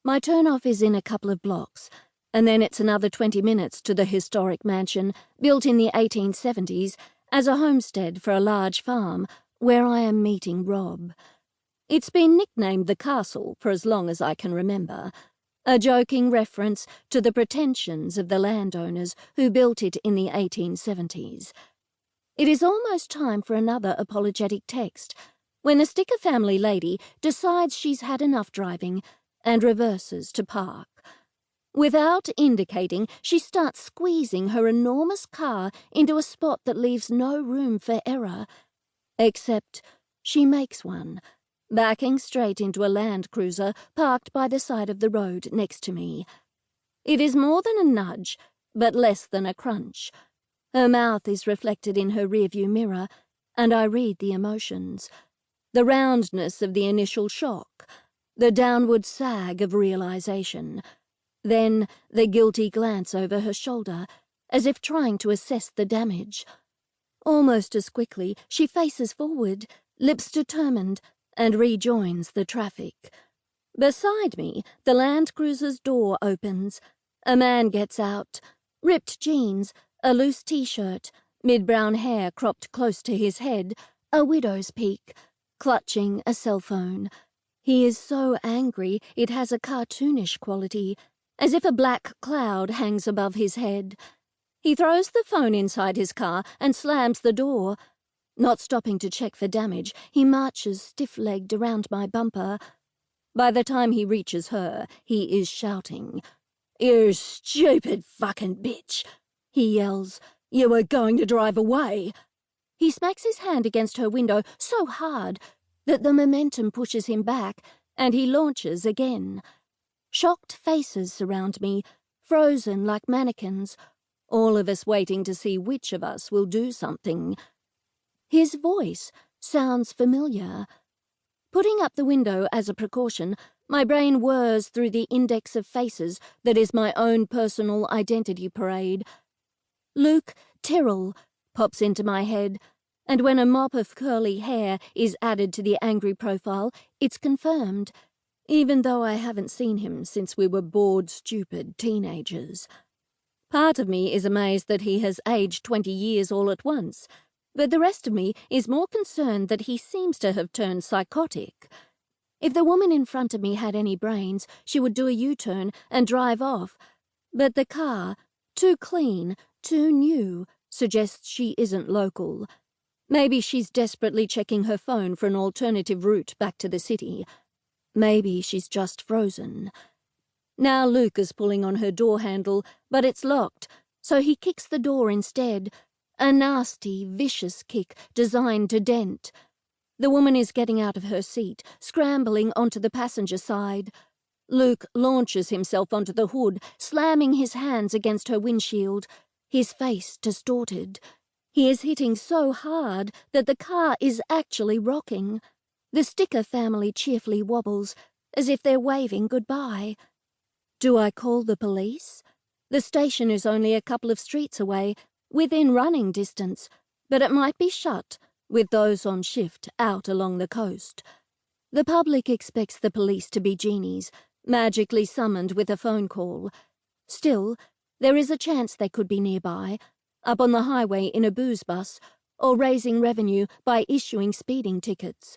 My turn-off is in a couple of blocks, and then it's another 20 minutes to the historic mansion, built in the 1870s as a homestead for a large farm, where I am meeting Rob. It's been nicknamed the Castle for as long as I can remember, a joking reference to the pretensions of the landowners who built it in the 1870s. It is almost time for another apologetic text, when the Sticker family lady decides she's had enough driving and reverses to park. Without indicating, she starts squeezing her enormous car into a spot that leaves no room for error. Except she makes one, backing straight into a Land Cruiser parked by the side of the road next to me. It is more than a nudge, but less than a crunch. Her mouth is reflected in her rearview mirror, and I read the emotions. The roundness of the initial shock, the downward sag of realization, then the guilty glance over her shoulder, as if trying to assess the damage. Almost as quickly, she faces forward, lips determined, and rejoins the traffic. Beside me, the Land Cruiser's door opens. A man gets out, ripped jeans, a loose t-shirt, mid-brown hair cropped close to his head, a widow's peak, clutching a cell phone. He is so angry it has a cartoonish quality, as if a black cloud hangs above his head. He throws the phone inside his car and slams the door. Not stopping to check for damage, he marches stiff-legged around my bumper. By the time he reaches her, he is shouting. "You stupid fucking bitch!" he yells. "You were going to drive away." He smacks his hand against her window so hard that the momentum pushes him back, and he launches again. Shocked faces surround me, frozen like mannequins, all of us waiting to see which of us will do something. His voice sounds familiar. Putting up the window as a precaution, my brain whirs through the index of faces that is my own personal identity parade. Luke Tyrrell pops into my head, and when a mop of curly hair is added to the angry profile, it's confirmed, even though I haven't seen him since we were bored, stupid teenagers. Part of me is amazed that he has aged 20 years all at once, but the rest of me is more concerned that he seems to have turned psychotic. If the woman in front of me had any brains, she would do a U-turn and drive off, but the car, too clean, too new, suggests she isn't local. Maybe she's desperately checking her phone for an alternative route back to the city. Maybe she's just frozen. Now Luke is pulling on her door handle, but it's locked, so he kicks the door instead, a nasty, vicious kick designed to dent. The woman is getting out of her seat, scrambling onto the passenger side. Luke launches himself onto the hood, slamming his hands against her windshield, his face distorted. He is hitting so hard that the car is actually rocking. The Sticker family cheerfully wobbles, as if they're waving goodbye. Do I call the police? The station is only a couple of streets away, within running distance, but it might be shut, with those on shift out along the coast. The public expects the police to be genies, magically summoned with a phone call. Still, there is a chance they could be nearby, up on the highway in a booze bus, or raising revenue by issuing speeding tickets.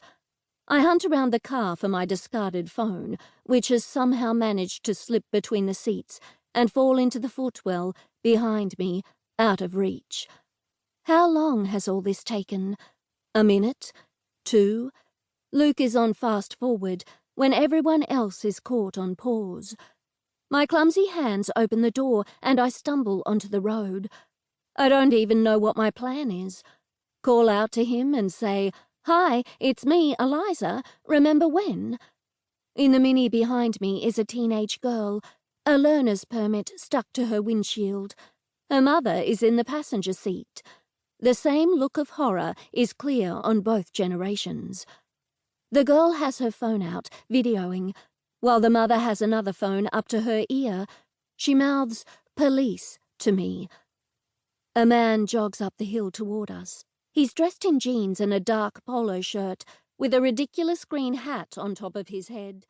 I hunt around the car for my discarded phone, which has somehow managed to slip between the seats and fall into the footwell behind me, out of reach. How long has all this taken? A minute? 2? Luke is on fast forward when everyone else is caught on pause. My clumsy hands open the door and I stumble onto the road. I don't even know what my plan is. Call out to him and say, "Hi, it's me, Eliza. Remember when?" In the Mini behind me is a teenage girl, a learner's permit stuck to her windshield. Her mother is in the passenger seat. The same look of horror is clear on both generations. The girl has her phone out, videoing, while the mother has another phone up to her ear. She mouths, "Police," to me. A man jogs up the hill toward us. He's dressed in jeans and a dark polo shirt, with a ridiculous green hat on top of his head.